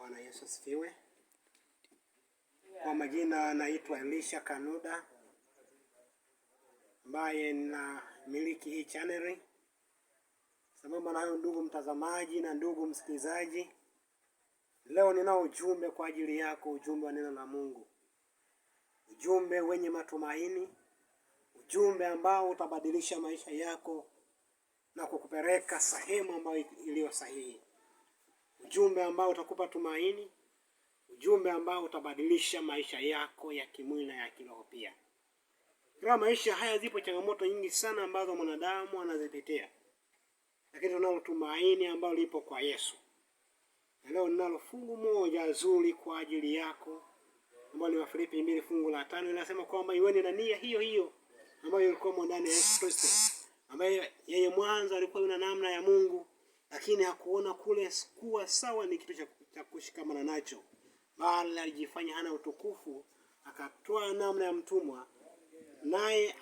Bwana Yesu asifiwe. Kwa majina naitwa Elisha Kanuda, ambaye na miliki hii channel. Sambamba na hayo, ndugu mtazamaji na ndugu msikilizaji, leo ninao ujumbe kwa ajili yako, ujumbe wa neno la Mungu. Ujumbe wenye matumaini, ujumbe ambao utabadilisha maisha yako na kukupeleka sehemu ambayo iliyo sahihi. Ujumbe ambao utakupa tumaini, ujumbe ambao utabadilisha maisha yako ya kimwili na ya kiroho pia. Kwa maisha haya zipo changamoto nyingi sana ambazo mwanadamu anazipitia, lakini tunalo tumaini ambalo lipo kwa Yesu. Na leo ninalo fungu moja zuri kwa ajili yako, ambalo ni Wafilipi 2 fungu la 5, linasema kwamba iweni na nia hiyo hiyo ambayo ilikuwa ndani ya Yesu Kristo, ambaye yeye mwanzo alikuwa na namna ya Mungu, lakini hakuona kule kuwa sawa ni kitu cha kushikamana nacho, bali alijifanya hana utukufu, akatoa namna ya mtumwa, naye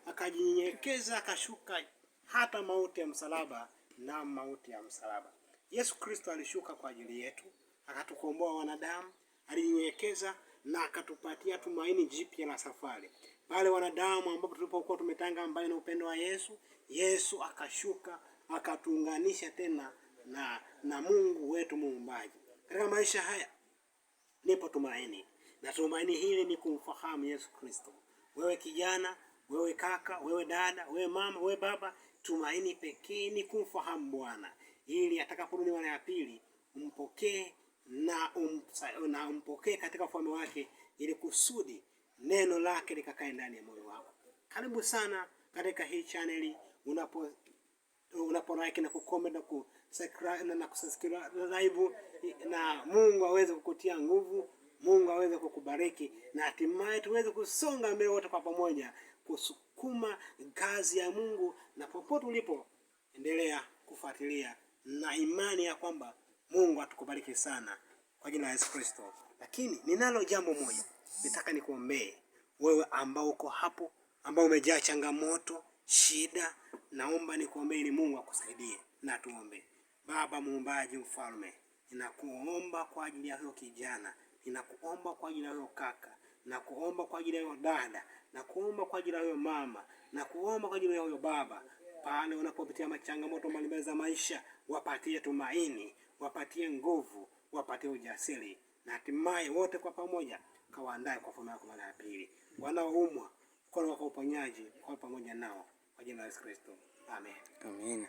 akajinyenyekeza, akashuka hata mauti ya msalaba. Na mauti ya msalaba, Yesu Kristo alishuka kwa ajili yetu, akatukomboa wanadamu, alinyenyekeza na akatupatia tumaini jipya la safari. Pale wanadamu ambapo tulipokuwa tumetanga mbali na upendo wa Yesu, Yesu akashuka akatuunganisha tena na Mungu wetu muumbaji. Katika maisha haya nipo tumaini, na tumaini hili ni kumfahamu Yesu Kristo. Wewe kijana, wewe kaka, wewe dada, wewe mama, wewe baba, tumaini pekee ni kumfahamu Bwana, ili atakaporudi mara ya pili umpokee na umpokee katika ufalme wake, ili kusudi neno lake likakae ndani ya moyo wako. Karibu sana katika hii channel. Unapo like na kucomment na kusubscribe live, na Mungu aweze kukutia nguvu, Mungu aweze kukubariki, na hatimaye tuweze kusonga mbele wote kwa pamoja, kusukuma kazi ya Mungu. Na popote ulipo, endelea kufuatilia na imani ya kwamba Mungu atakubariki sana kwa jina la Yesu Kristo. Lakini ninalo jambo moja nataka nikuombee wewe ambao uko hapo, ambao umejaa changamoto, shida. Naomba nikuombee ili Mungu akusaidie. Na tuombe. Baba muumbaji, mfalme, ninakuomba kwa ajili ya huyo kijana, ninakuomba kwa ajili ya huyo kaka, nakuomba kwa ajili ya huyo dada, nakuomba kwa ajili ya huyo mama, nakuomba kwa ajili ya huyo baba. Pale unapopitia machangamoto mbalimbali za maisha, wapatie tumaini, wapatie nguvu, wapatie ujasiri, na hatimaye wote kwa pamoja kawaandae kwa ufalme wako mara ya pili. Wanaoumwa, mkono wako uponyaji kwa pamoja nao, kwa jina la Yesu Kristo. Amen. Amen.